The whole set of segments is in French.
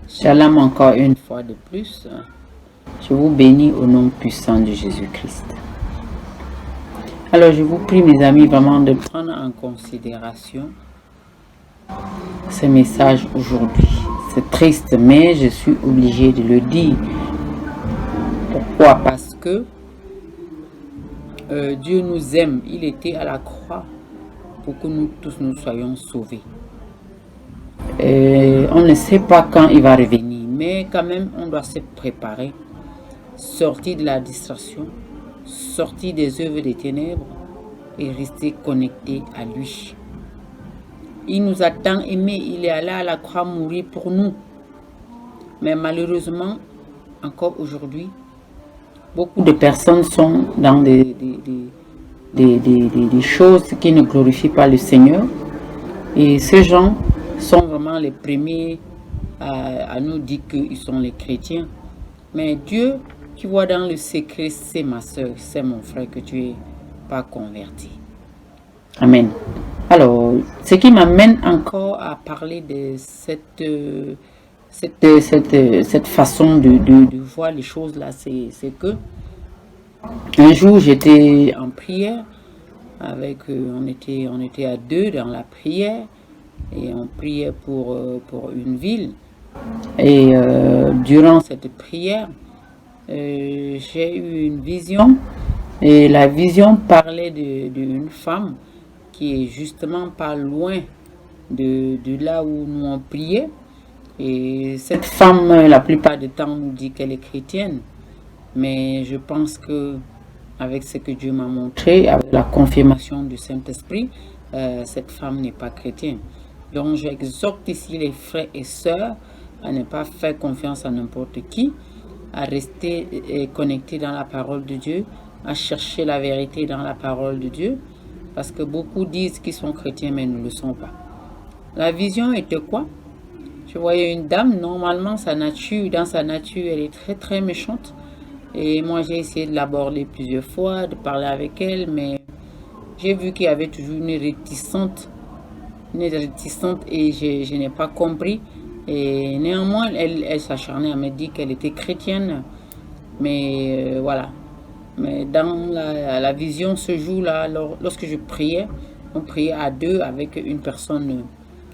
Shalom encore une fois de plus. Je vous bénis au nom puissant de Jésus-Christ. Alors je vous prie mes amis vraiment de prendre en considération ce message aujourd'hui. C'est triste mais je suis obligé de le dire. Pourquoi? Parce que Dieu nous aime. Il était à la croix pour que nous tous nous soyons sauvés. On ne sait pas quand il va revenir, mais quand même on doit se préparer, sortir de la distraction, sortir des œuvres des ténèbres et rester connecté à lui. Il nous a tant aimés, il est allé à la croix mourir pour nous. Mais malheureusement, encore aujourd'hui, beaucoup de personnes sont dans des choses qui ne glorifient pas le Seigneur. Et ces gens sont vraiment les premiers à nous dire qu'ils sont les chrétiens. Mais Dieu qui voit dans le secret, c'est ma soeur, c'est mon frère que tu n'es pas converti. Amen. Alors, ce qui m'amène encore à parler de cette façon de voir les choses là, c'est que un jour j'étais en prière avec on était à deux dans la prière et on priait pour une ville. Et durant cette prière, j'ai eu une vision, et la vision parlait d'une femme qui est justement pas loin de là où nous on priait. Et cette femme, la plupart du temps, nous dit qu'elle est chrétienne. Mais je pense que avec ce que Dieu m'a montré, avec la confirmation du Saint-Esprit, cette femme n'est pas chrétienne. Donc j'exhorte ici les frères et sœurs à ne pas faire confiance à n'importe qui, à rester connectés dans la parole de Dieu, à chercher la vérité dans la parole de Dieu, parce que beaucoup disent qu'ils sont chrétiens mais ne le sont pas. La vision était quoi? Je voyais une dame, normalement dans sa nature, elle est très très méchante. Et moi j'ai essayé de l'aborder plusieurs fois, de parler avec elle, mais j'ai vu qu'il y avait toujours une réticence et je n'ai pas compris. Et néanmoins, elle s'acharnait à me dire qu'elle était chrétienne. Mais voilà. Mais dans la vision ce jour-là, lorsque je priais, on priait à deux avec une personne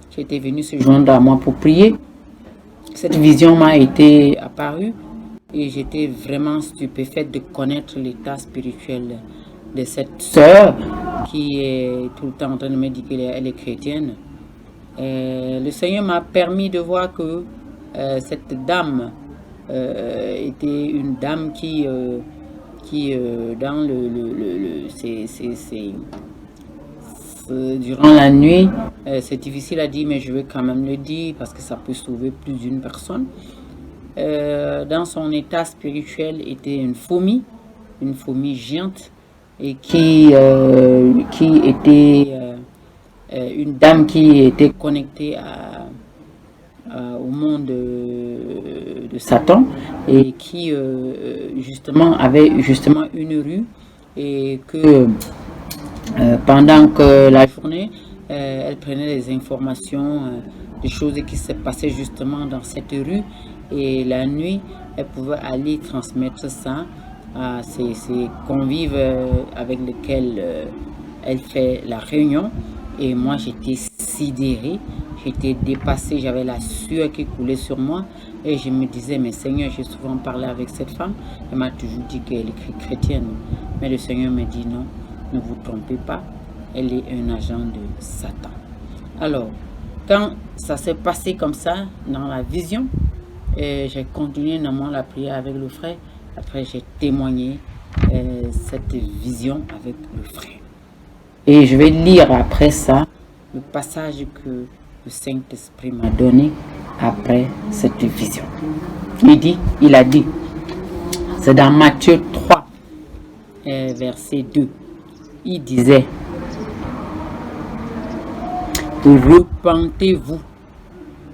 qui était venue se joindre à moi pour prier. Cette vision m'a été apparue et j'étais vraiment stupéfaite de connaître l'état spirituel de cette sœur qui est tout le temps en train de me dire qu'elle est chrétienne. Le Seigneur m'a permis de voir que cette dame était une dame qui dans durant la nuit, c'est difficile à dire, mais je vais quand même le dire parce que ça peut sauver plus d'une personne. Dans son état spirituel était une fourmi géante, et qui était une dame qui était connectée au monde de Satan, et qui justement avait une rue, et que pendant que la journée elle prenait des informations des choses qui se passaient justement dans cette rue, et la nuit elle pouvait aller transmettre ça à ses convives avec lesquels elle fait la réunion. Et moi j'étais sidérée, j'étais dépassée, j'avais la sueur qui coulait sur moi, et je me disais, mais Seigneur, j'ai souvent parlé avec cette femme, elle m'a toujours dit qu'elle est chrétienne, mais le Seigneur me dit non, ne vous trompez pas, elle est un agent de Satan. Alors quand ça s'est passé comme ça dans la vision, j'ai continué normalement la prière avec le frère. Après j'ai témoigné cette vision avec le frère. Et je vais lire après ça le passage que le Saint-Esprit m'a donné après cette vision. Il a dit, c'est dans Matthieu 3, verset 2. Il disait, repentez-vous,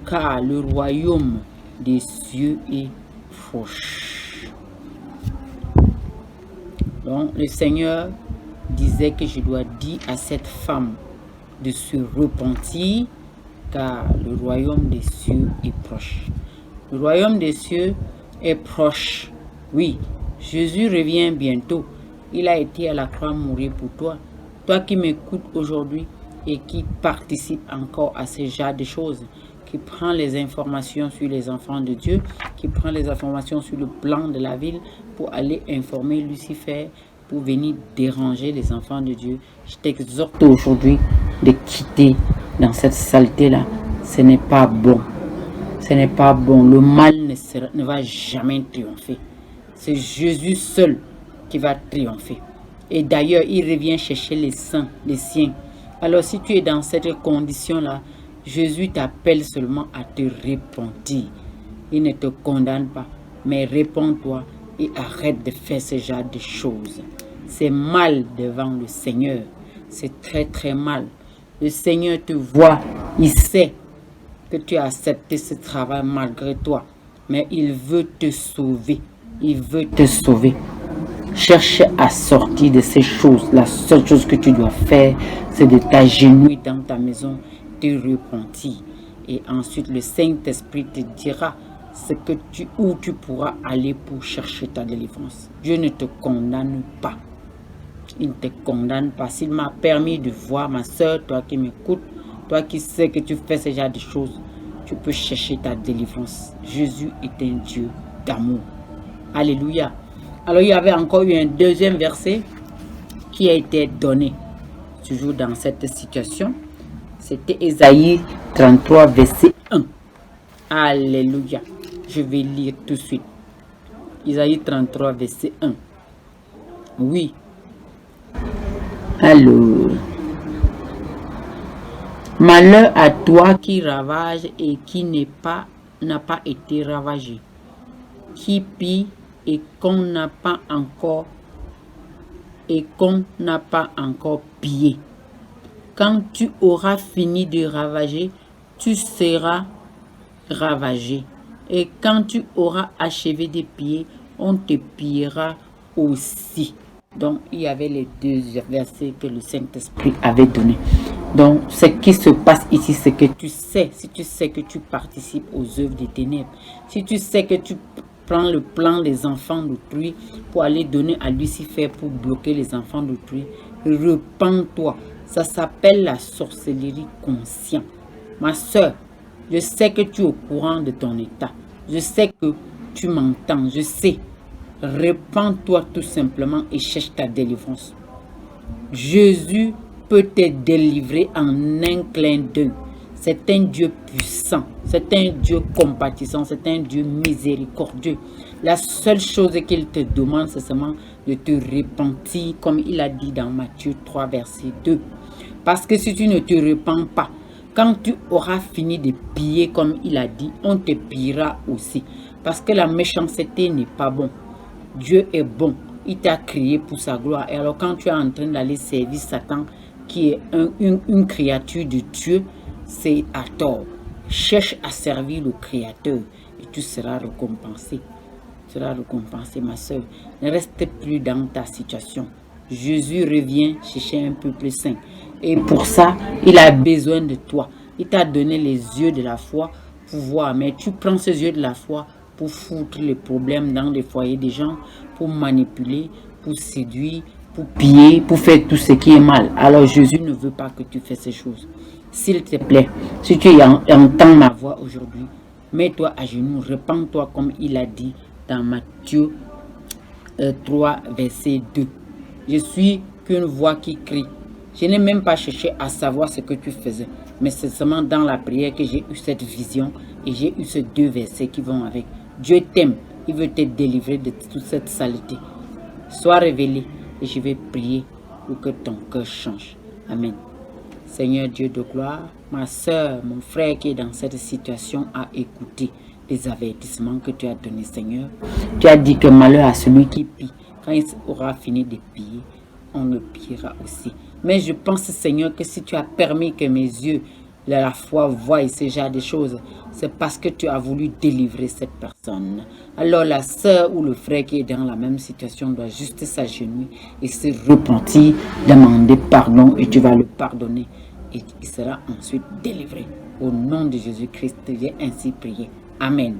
car le royaume des cieux est proche. Donc le Seigneur disait que je dois dire à cette femme de se repentir, car le royaume des cieux est proche. Le royaume des cieux est proche. Oui, Jésus revient bientôt. Il a été à la croix mourir pour toi. Toi qui m'écoutes aujourd'hui et qui participe encore à ce genre de choses, qui prend les informations sur les enfants de Dieu, qui prend les informations sur le plan de la ville pour aller informer Lucifer, pour venir déranger les enfants de Dieu. Je t'exhorte aujourd'hui de quitter dans cette saleté-là. Ce n'est pas bon. Ce n'est pas bon. Le mal ne va jamais triompher. C'est Jésus seul qui va triompher. Et d'ailleurs, il revient chercher les saints, les siens. Alors si tu es dans cette condition-là, Jésus t'appelle seulement à te repentir. Il ne te condamne pas, mais réponds-toi et arrête de faire ce genre de choses. C'est mal devant le Seigneur. C'est très très mal. Le Seigneur te voit, il sait que tu as accepté ce travail malgré toi, mais il veut te sauver. Il veut te sauver. Cherche à sortir de ces choses. La seule chose que tu dois faire, c'est de t'agenouiller dans ta maison, te repentir. Et ensuite, le Saint-Esprit te dira où tu pourras aller pour chercher ta délivrance. Dieu ne te condamne pas. Il ne te condamne pas. S'il m'a permis de voir, ma soeur, toi qui m'écoutes, toi qui sais que tu fais ce genre de choses, tu peux chercher ta délivrance. Jésus est un Dieu d'amour. Alléluia. Alors, il y avait encore eu un deuxième verset qui a été donné, toujours dans cette situation. C'était Ésaïe 33, verset 1. Alléluia. Je vais lire tout de suite. Ésaïe 33, verset 1. Oui. Alors. Malheur à toi qui ravage et qui n'a pas été ravagé, qui pille et qu'on n'a pas encore pillé. Quand tu auras fini de ravager, tu seras ravagé. Et quand tu auras achevé de piller, on te pillera aussi. Donc, il y avait les deux versets que le Saint-Esprit avait donnés. Donc, ce qui se passe ici, c'est que tu sais, si tu sais que tu participes aux œuvres des ténèbres, si tu sais que tu prends le plan des enfants d'autrui pour aller donner à Lucifer pour bloquer les enfants d'autrui, repens-toi. Ça s'appelle la sorcellerie consciente. Ma soeur, je sais que tu es au courant de ton état. Je sais que tu m'entends. Je sais. Repens-toi tout simplement et cherche ta délivrance. Jésus peut te délivrer en un clin d'œil. C'est un Dieu puissant, c'est un Dieu compatissant, c'est un Dieu miséricordieux. La seule chose qu'il te demande, c'est seulement de te repentir, comme il a dit dans Matthieu 3, verset 2. Parce que si tu ne te repens pas, quand tu auras fini de piller, comme il a dit, on te pillera aussi. Parce que la méchanceté n'est pas bon. Dieu est bon. Il t'a créé pour sa gloire. Et alors quand tu es en train d'aller servir Satan, qui est une créature de Dieu, c'est à tort. Cherche à servir le Créateur et tu seras récompensé. Tu seras récompensé, ma soeur. Ne reste plus dans ta situation. Jésus revient chercher un peuple saint. Et pour ça, il a besoin de toi. Il t'a donné les yeux de la foi pour voir. Mais tu prends ces yeux de la foi pour foutre les problèmes dans les foyers des gens, pour manipuler, pour séduire, pour piller, pour faire tout ce qui est mal. Alors Jésus ne veut pas que tu fasses ces choses. S'il te plaît, si tu entends ma voix aujourd'hui, mets-toi à genoux, repens-toi comme il a dit dans Matthieu 3, verset 2. Je suis qu'une voix qui crie. Je n'ai même pas cherché à savoir ce que tu faisais, mais c'est seulement dans la prière que j'ai eu cette vision et j'ai eu ces deux versets qui vont avec. Dieu t'aime, il veut te délivrer de toute cette saleté. Sois révélé et je vais prier pour que ton cœur change. Amen. Seigneur Dieu de gloire, ma soeur, mon frère qui est dans cette situation a écouté les avertissements que tu as donnés, Seigneur. Tu as dit que malheur à celui qui pille. Quand il aura fini de piller, on le pillera aussi. Mais je pense, Seigneur, que si tu as permis que mes yeux de la foi voient ce genre de choses, c'est parce que tu as voulu délivrer cette personne. Alors la sœur ou le frère qui est dans la même situation doit juste s'agenouiller et se repentir, demander pardon et tu vas le pardonner et il sera ensuite délivré. Au nom de Jésus-Christ, j'ai ainsi prié. Amen.